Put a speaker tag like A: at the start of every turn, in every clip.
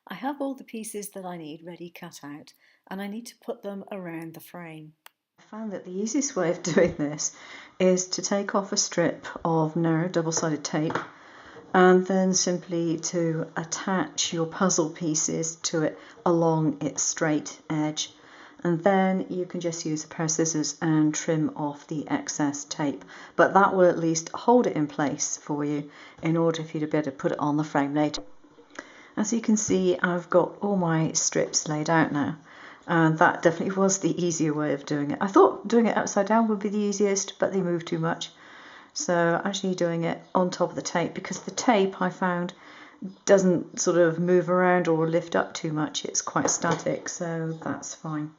A: I have all the pieces that I need ready cut out, and I need to put them around the frame.
B: I found that the easiest way of doing this is to take off a strip of narrow double-sided tape and then simply to attach your puzzle pieces to it along its straight edge, and then you can just use a pair of scissors and trim off the excess tape, but that will at least hold it in place for you in order for you to be able to put it on the frame later. As you can see, I've got all my strips laid out now, and that definitely was the easier way of doing it. I thought doing it upside down would be the easiest, but they move too much. So actually doing it on top of the tape, because the tape I found doesn't sort of move around or lift up too much, it's quite static, so that's fine.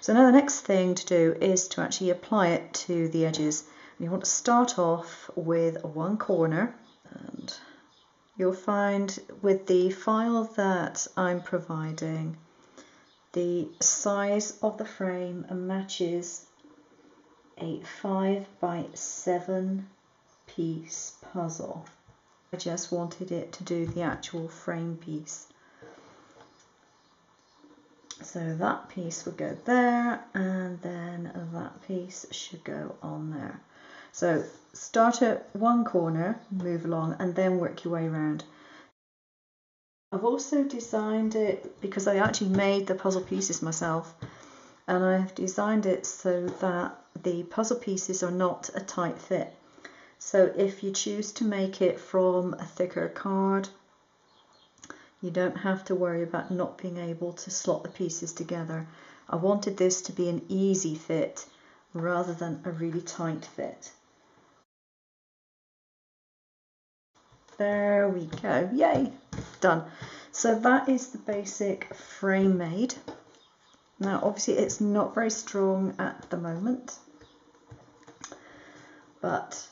B: So now the next thing to do is to actually apply it to the edges. You want to start off with one corner, and you'll find with the file that I'm providing, the size of the frame matches a 5 by 7 piece puzzle. I just wanted it to do the actual frame piece. So that piece would go there, and then that piece should go on there. So start at one corner, move along, and then work your way around. I've also designed it, because I actually made the puzzle pieces myself, and I've designed it so that the puzzle pieces are not a tight fit. So if you choose to make it from a thicker card, you don't have to worry about not being able to slot the pieces together. I wanted this to be an easy fit rather than a really tight fit. There we go, yay, done. So that is the basic frame made. Now obviously it's not very strong at the moment, but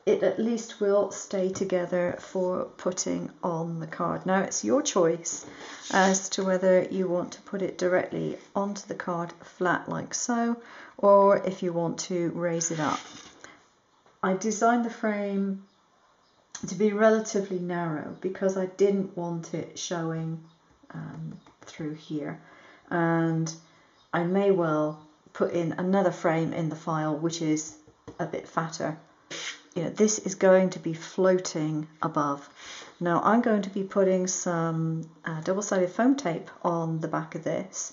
B: it at least will stay together for putting on the card. Now it's your choice as to whether you want to put it directly onto the card flat like so, or if you want to raise it up. I designed the frame to be relatively narrow because I didn't want it showing through here, and I may well put in another frame in the file which is a bit fatter. You know, this is going to be floating above. Now I'm going to be putting some double-sided foam tape on the back of this.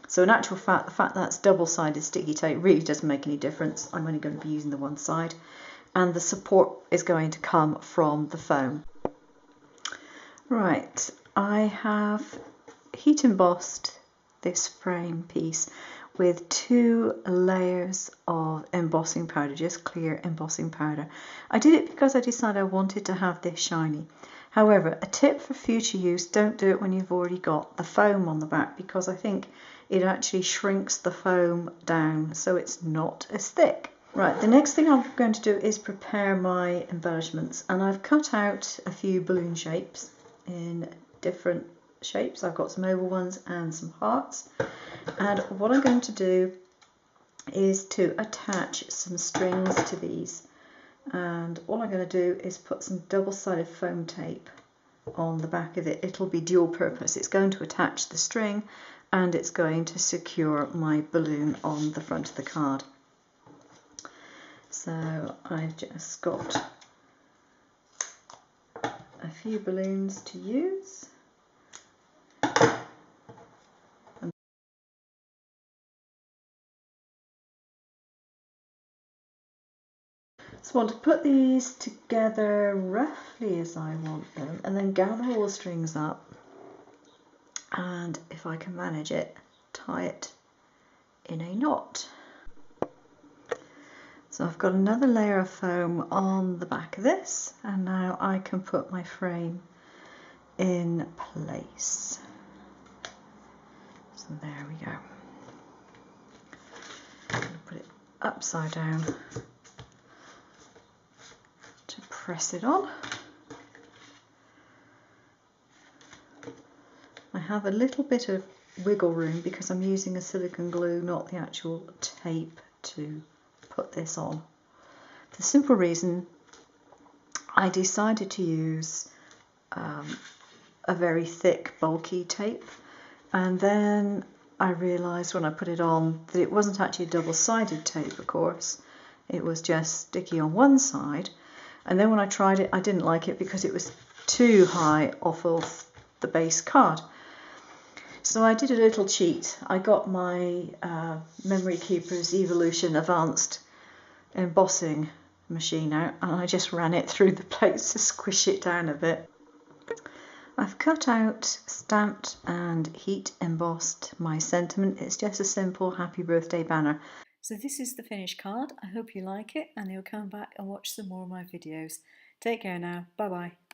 B: So in actual fact, the fact that it's double-sided sticky tape really doesn't make any difference. I'm only going to be using the one side, and the support is going to come from the foam. Right, I have heat embossed this frame piece with 2 layers of embossing powder, just clear embossing powder. I did it because I decided I wanted to have this shiny. However, a tip for future use, don't do it when you've already got the foam on the back, because I think it actually shrinks the foam down so it's not as thick. Right, the next thing I'm going to do is prepare my embellishments, and I've cut out a few balloon shapes in different shapes. I've got some oval ones and some hearts, and what I'm going to do is to attach some strings to these, and all I'm going to do is put some double-sided foam tape on the back of it. It'll be dual purpose. It's going to attach the string and it's going to secure my balloon on the front of the card. So I've just got a few balloons to use. So I want to put these together roughly as I want them, and then gather all the strings up, and if I can manage it, tie it in a knot. So I've got another layer of foam on the back of this, and now I can put my frame in place. So there we go. I'm going to put it upside down to press it on. I have a little bit of wiggle room because I'm using a silicone glue, not the actual tape, to put this on. For the simple reason I decided to use a a very thick, bulky tape. And then I realised when I put it on that it wasn't actually a double-sided tape, of course. It was just sticky on one side. And then when I tried it, I didn't like it because it was too high off of the base card. So I did a little cheat. I got my Memory Keeper's Evolution Advanced embossing machine out, and I just ran it through the plates to squish it down a bit. I've cut out, stamped and heat embossed my sentiment. It's just a simple happy birthday banner.
A: So this is the finished card. I hope you like it and you'll come back and watch some more of my videos. Take care now. Bye bye.